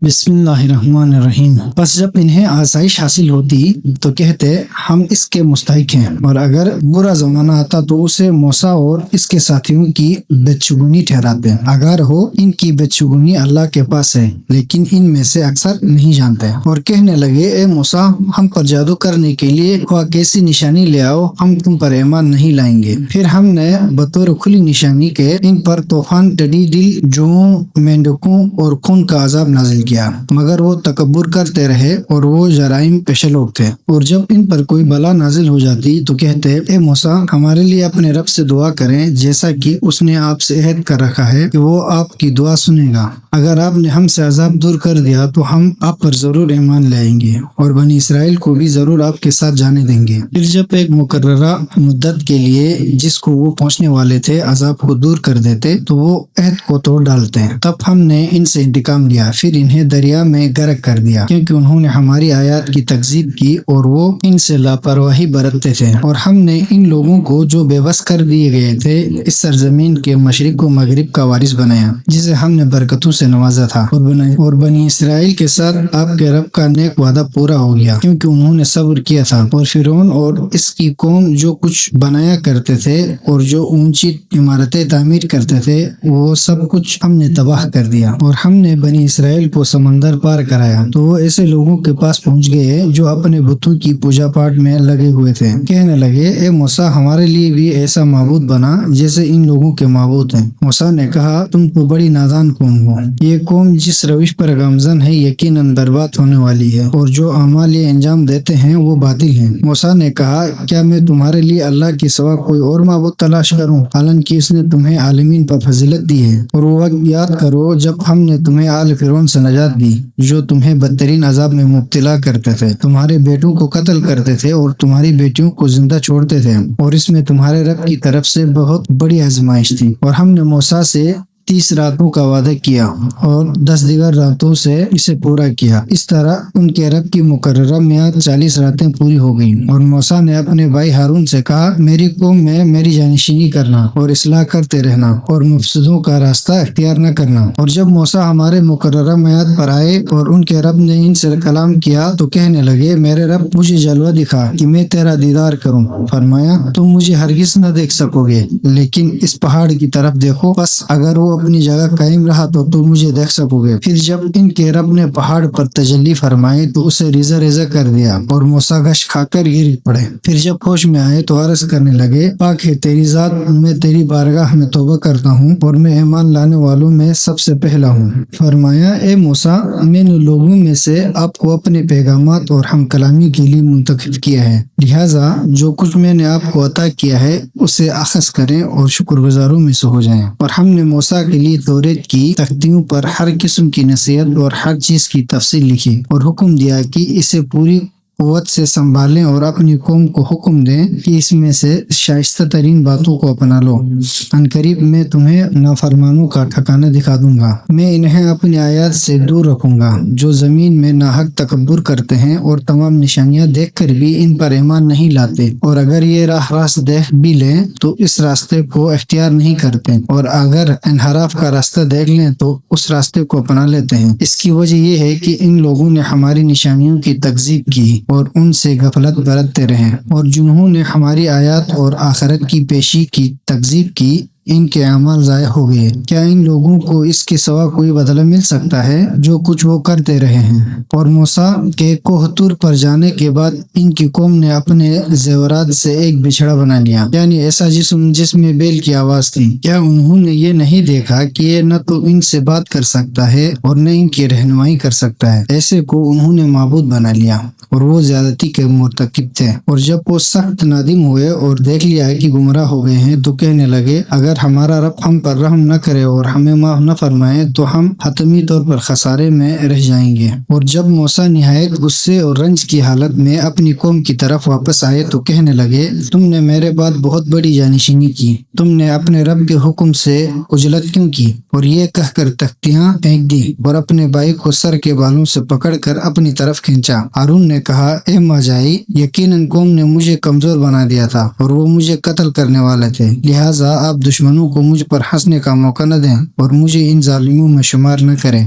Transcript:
بسم اللہ الرحمن الرحیم۔ بس جب انہیں آسائش حاصل ہوتی تو کہتے ہم اس کے مستحق ہیں، اور اگر برا زمانہ آتا تو اسے موسیٰ اور اس کے ساتھیوں کی بدشگونی ٹھہراتے۔ اگر ہو ان کی بدشگونی اللہ کے پاس ہے، لیکن ان میں سے اکثر نہیں جانتے، اور کہنے لگے اے موسیٰ، ہم پر جادو کرنے کے لیے خواہ کیسی نشانی لے آؤ، ہم تم پر ایمان نہیں لائیں گے۔ پھر ہم نے بطور کھلی نشانی کے ان پر طوفان، ٹڈی دل، جوؤں، مینڈکوں اور خون کا عذاب نازل کیا، مگر وہ تکبر کرتے رہے اور وہ جرائم پیشہ لوگ تھے۔ اور جب ان پر کوئی بلا نازل ہو جاتی تو کہتے اے موسیٰ، ہمارے لیے اپنے رب سے دعا کریں، جیسا کہ اس نے آپ سے عہد کر رکھا ہے کہ وہ آپ کی دعا سنے گا۔ اگر آپ نے ہم سے عذاب دور کر دیا تو ہم آپ پر ضرور ایمان لائیں گے، اور بنی اسرائیل کو بھی ضرور آپ کے ساتھ جانے دیں گے۔ پھر جب ایک مقررہ مدت کے لیے جس کو وہ پہنچنے والے تھے عذاب کو دور کر دیتے تو وہ عہد کو توڑ ڈالتے۔ تب ہم نے ان سے انتقام لیا، پھر انہیں دریا میں غرق کر دیا، کیونکہ انہوں نے ہماری آیات کی تکذیب کی اور وہ ان سے لاپرواہی برتتے تھے۔ اور ہم نے ان لوگوں کو جو بے بس کر دیے گئے تھے اس سرزمین کے مشرق و مغرب کا وارث بنایا، جسے ہم نے برکتوں سے نوازا تھا، اور بنی اسرائیل کے ساتھ آپ کے رب کا نیک وعدہ پورا ہو گیا، کیونکہ انہوں نے صبر کیا تھا۔ اور فرعون اور اس کی قوم جو کچھ بنایا کرتے تھے اور جو اونچی عمارتیں تعمیر کرتے تھے، وہ سب کچھ ہم نے تباہ کر دیا۔ اور ہم نے بنی اسرائیل کو سمندر پار کرایا تو وہ ایسے لوگوں کے پاس پہنچ گئے جو اپنے بتوں کی پوجا پاٹ میں لگے ہوئے تھے۔ کہنے لگے اے موسیٰ، ہمارے لیے بھی ایسا معبود بنا جیسے ان لوگوں کے معبود ہیں۔ موسیٰ نے کہا تم تو بڑی نادان قوم ہو، یہ قوم جس روش پر گامزن ہے یقیناً برباد ہونے والی ہے، اور جو اعمال یہ انجام دیتے ہیں وہ باطل ہیں۔ موسیٰ نے کہا کیا میں تمہارے لیے اللہ کے سوا کوئی اور معبود تلاش کروں، حالانکہ اس نے تمہیں عالمین پر فضیلت دی ہے؟ اور وہ وقت یاد کرو جب ہم نے تمہیں آل فرعون سے نجات دی، جو تمہیں بدترین عذاب میں مبتلا کرتے تھے، تمہارے بیٹوں کو قتل کرتے تھے اور تمہاری بیٹیوں کو زندہ چھوڑتے تھے، اور اس میں تمہارے رب کی طرف سے بہت بڑی آزمائش تھی۔ اور ہم نے موسیٰ سے 30 راتوں کا وعدہ کیا اور 10 دیگر راتوں سے اسے پورا کیا۔ اس طرح ان کے رب کی مقررہ میعاد 40 راتیں پوری ہو گئیں۔ اور موسیٰ نے اپنے بھائی ہارون سے کہا میری قوم میں میری جانشینی کرنا اور اصلاح کرتے رہنا اور مفسدوں کا راستہ اختیار نہ کرنا۔ اور جب موسیٰ ہمارے مقررہ میعاد پر آئے اور ان کے رب نے ان سے کلام کیا تو کہنے لگے میرے رب مجھے جلوہ دکھا کہ میں تیرا دیدار کروں۔ فرمایا تم مجھے ہرگز نہ دیکھ سکو گے، لیکن اس پہاڑ کی طرف دیکھو، بس اگر وہ اپنی جگہ قائم رہا تو تم مجھے دیکھ سکو گے۔ پھر جب ان کے رب نے پہاڑ پر تجلی فرمائی تو اسے ریزہ ریزہ کر دیا، اور موسیٰ غش کھا کر گر پڑے۔ پھر جب ہوش میں آئے تو عرض کرنے لگے پاک ہے تیری ذات، میں تیری بارگاہ میں توبہ کرتا ہوں اور میں ایمان لانے والوں میں سب سے پہلا ہوں۔ فرمایا اے موسیٰ، میں نے لوگوں میں سے آپ کو اپنے پیغامات اور ہم کلامی کے لیے منتخب کیا ہے، لہٰذا جو کچھ میں نے آپ کو عطا کیا ہے اسے اخذ کریں اور شکر گزاروں میں سے ہو جائیں۔ اور ہم نے موسیٰ کے لیے توریت کی تختیوں پر ہر قسم کی نصیحت اور ہر چیز کی تفصیل لکھی، اور حکم دیا کہ اسے پوری قوت سے سنبھالیں اور اپنی قوم کو حکم دیں کہ اس میں سے شائستہ ترین باتوں کو اپنا لو، عنقریب میں تمہیں نافرمانوں کا ٹھکانہ دکھا دوں گا۔ میں انہیں اپنی آیات سے دور رکھوں گا جو زمین میں ناحق تکبر کرتے ہیں اور تمام نشانیاں دیکھ کر بھی ان پر ایمان نہیں لاتے، اور اگر یہ راہ راست دیکھ بھی لیں تو اس راستے کو اختیار نہیں کرتے، اور اگر انحراف کا راستہ دیکھ لیں تو اس راستے کو اپنا لیتے ہیں۔ اس کی وجہ یہ ہے کہ ان لوگوں نے ہماری نشانیوں کی تکذیب کی اور ان سے غفلت برتتے رہے، اور جنہوں نے ہماری آیات اور آخرت کی پیشی کی تکذیب کی ان کے اعمال ضائع ہو گئے۔ کیا ان لوگوں کو اس کے سوا کوئی بدلہ مل سکتا ہے جو کچھ وہ کرتے رہے ہیں؟ اور موسیٰ کے کوہ طور پر جانے کے بعد ان کی قوم نے اپنے زیورات سے ایک بچھڑا بنا لیا، یعنی ایسا جسم جس میں بیل کی آواز تھی۔ کیا انہوں نے یہ نہیں دیکھا کہ یہ نہ تو ان سے بات کر سکتا ہے اور نہ ان کی رہنمائی کر سکتا ہے؟ ایسے کو انہوں نے معبود بنا لیا اور وہ زیادتی کے مرتکب تھے۔ اور جب وہ سخت نادم ہوئے اور دیکھ لیا کہ گمراہ ہو گئے ہیں تو کہنے لگے اگر ہمارا رب ہم پر رحم نہ کرے اور ہمیں معاف نہ فرمائے تو ہم حتمی طور پر خسارے میں رہ جائیں گے۔ اور جب موسیٰ نہایت غصے اور رنج کی حالت میں اپنی قوم کی طرف واپس آئے تو کہنے لگے تم نے میرے بعد بہت بڑی جانشینی کی، تم نے اپنے رب کے حکم سے عجلت کیوں کی؟ اور یہ کہہ کر تختیاں پھینک دی اور اپنے بھائی کو سر کے بالوں سے پکڑ کر اپنی طرف کھینچا۔ ہارون نے کہا اے ماجائی، یقیناً قوم نے مجھے کمزور بنا دیا تھا اور وہ مجھے قتل کرنے والے تھے، لہٰذا آپ دشمنوں کو مجھ پر ہنسنے کا موقع نہ دیں اور مجھے ان ظالموں میں شمار نہ کریں۔